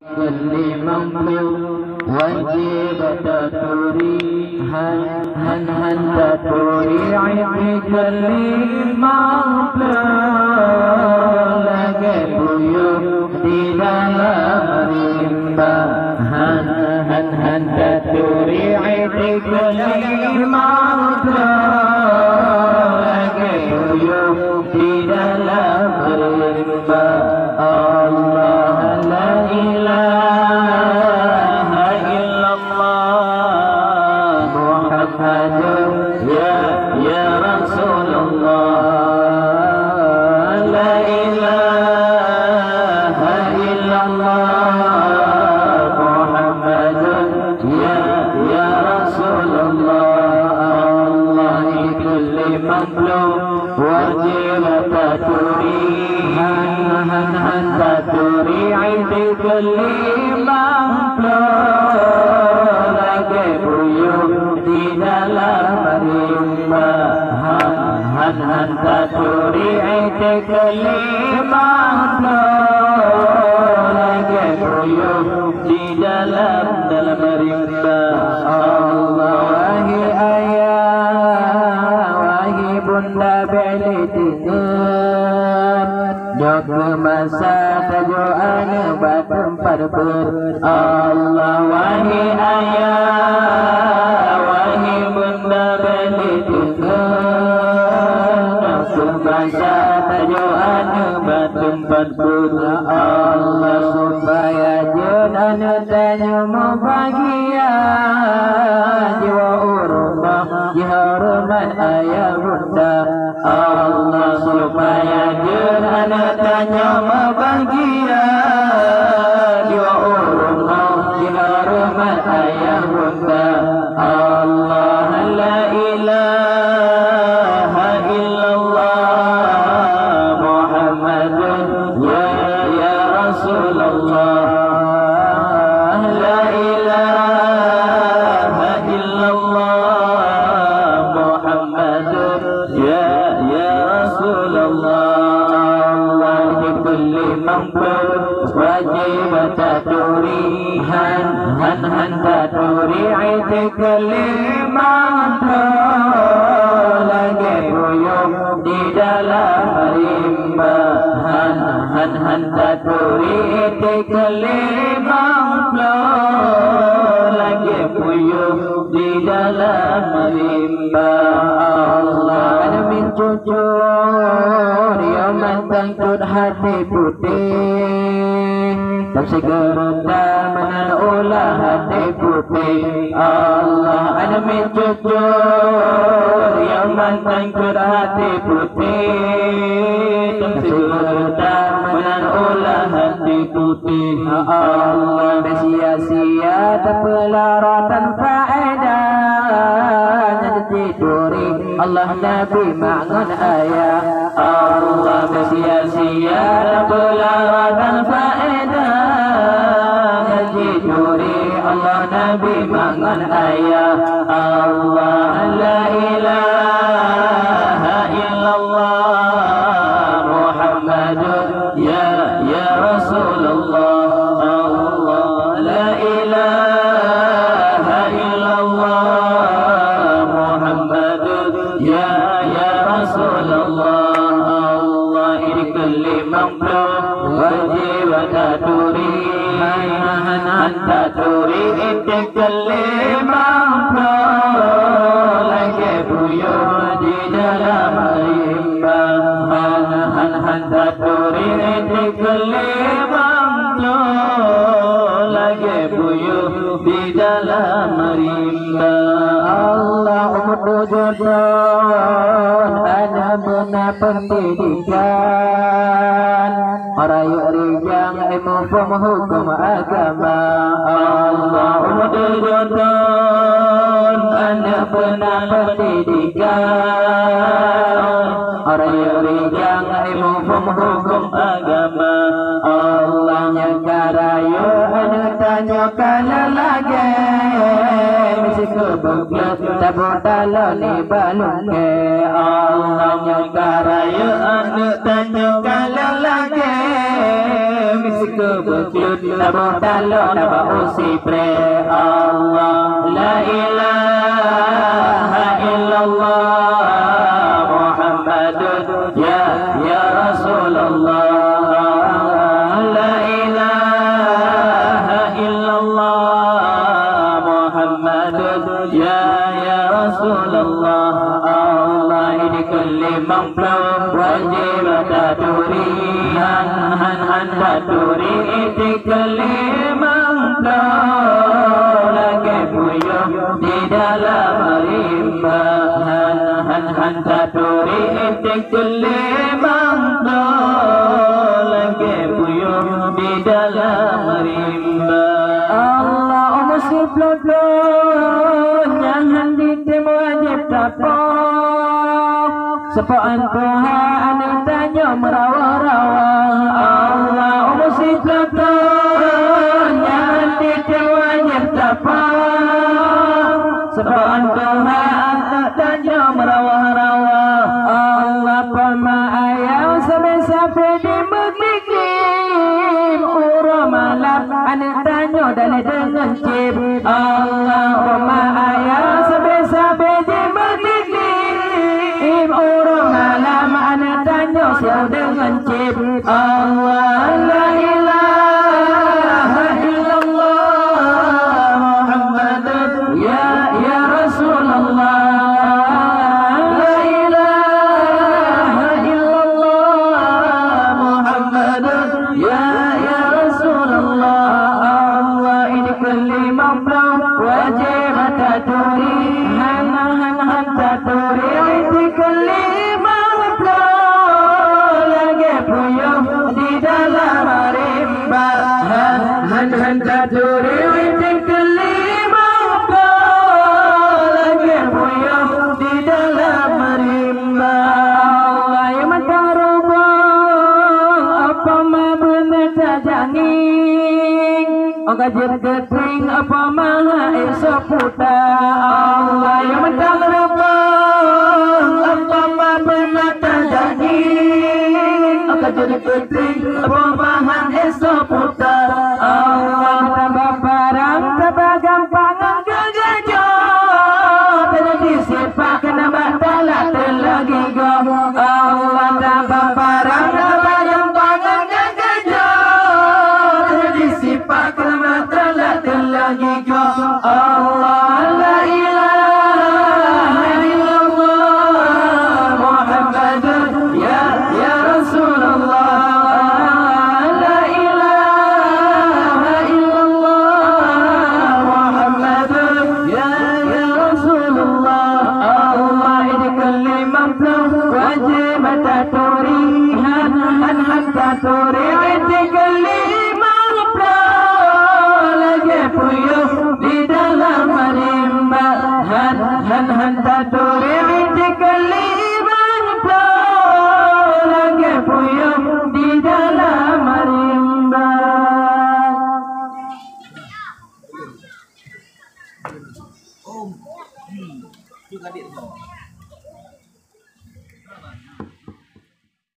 kulli mamluk wajib taturi han taturi aiti kulli mamluk lagi buyuk di dalam rimba han taturi aiti kulli mamluk lagi buyuk di dalam rimba Allah la ilaha illallah Muhammadur ya Rasulullah la ilaha illallah Muhammadur ya Rasulullah Allah kulli mamluk wajib taturi taturi aiti kulli mamluk lagi buyuk di dalam rimba han taturi aiti kulli mamluk lagi buyuk di dalam rimba Allah wahi ayah wahi bunda belitingan jok masa tajuan batam parpur Allah wahi ayah wahi bunda belitingan jok masa tajuan batam parpur Allah supaya jenah tanya bahagia jiwa urmah jihormat ayah bunda Allah supaya jenah tanya bahagia jiwa urmah jihormat ayah bunda Allah la ilaha illallah Muhammadun ya Rasulullah wajib taturi han taturi aiti kulli mamluk lagi buyuk di dalam rimba han taturi aiti kulli mamluk lagi buyuk di dalam rimba Allah ada min jujur yang mentangkut hati putih dan segera menan ulah hati putih Allah ada min jujur yang mentangkut hati putih dan segera menan ulah hati putih Allah sia-sia terpelaratan faedah tiduri Allah Nabi ma'ngun ayah Allah sia-sia terpelaratan faedah tiduri Allah Nabi ma'ngun ayah Allah la ilaha illallah Muhammadur ya Rasulullah Allah la ilaha illallah Muhammadur ya Rasulullah Allah ini kulli mamluk wajib taturi taturi inti kulli mamluk lagi buyuk di dalam rimba taturi inti kulli mamluk lagi buyuk di dalam rimba Allah jodoh ada benar pendidikan orang rijang ilmu hukum agama Allah jodoh ada benar pendidikan orang rijang ilmu hukum agama Allah nyagarayo ada tanya kalau lagi misi kebeget tabodalo ni balung ke Allah nyakaraya anak tanya kalau lagi misi kebeget tabodalo naba usi pre Allah la ilaha illallah Muhammadun ya Rasulullah la ilaha illallah Muhammadun ya Rasulullah Allah ini kelimang flow wajib taturi han taturi ini kelimang flow lagi buyung di dalam rimba han taturi ini kelimang flow lagi buyung di dalam rimba Allah musib flow jangan ditemu wajib tapok sepaan Tuhan tanya merawa-rawa Allah musib flow jangan ditemu wajib tapok sepaan Tuhan tanya merawa-rawa Allah pemaayau sampai-sampai di Mekikim urah malam anak tanya dan dengan cip Allah pemaayau sampai-sampai di Mekikim urah malam anak tanya siapa dengan cip Allah la ilaha illallah Muhammadun ya Rasulullah Gajir getring apa maha esok puta Allah yang mentang rebang apa maha mata jadi gajir getring apa maha esok puta Allah tambah barang tambah gampangan gagajah kena disipak kena batalah terlagi go Allah tambah barang tambah gampangan gagajah kena disipak lagi go Allah la ilaha illallah Muhammadun ya Rasulullah la ilaha illallah Muhammadun ya Rasulullah Allah ini kalimah wajib taturi han taturi ini kalimah puyuh di dalam rimba han taturi di kaliman lagi puyuh di dalam rimba juga dia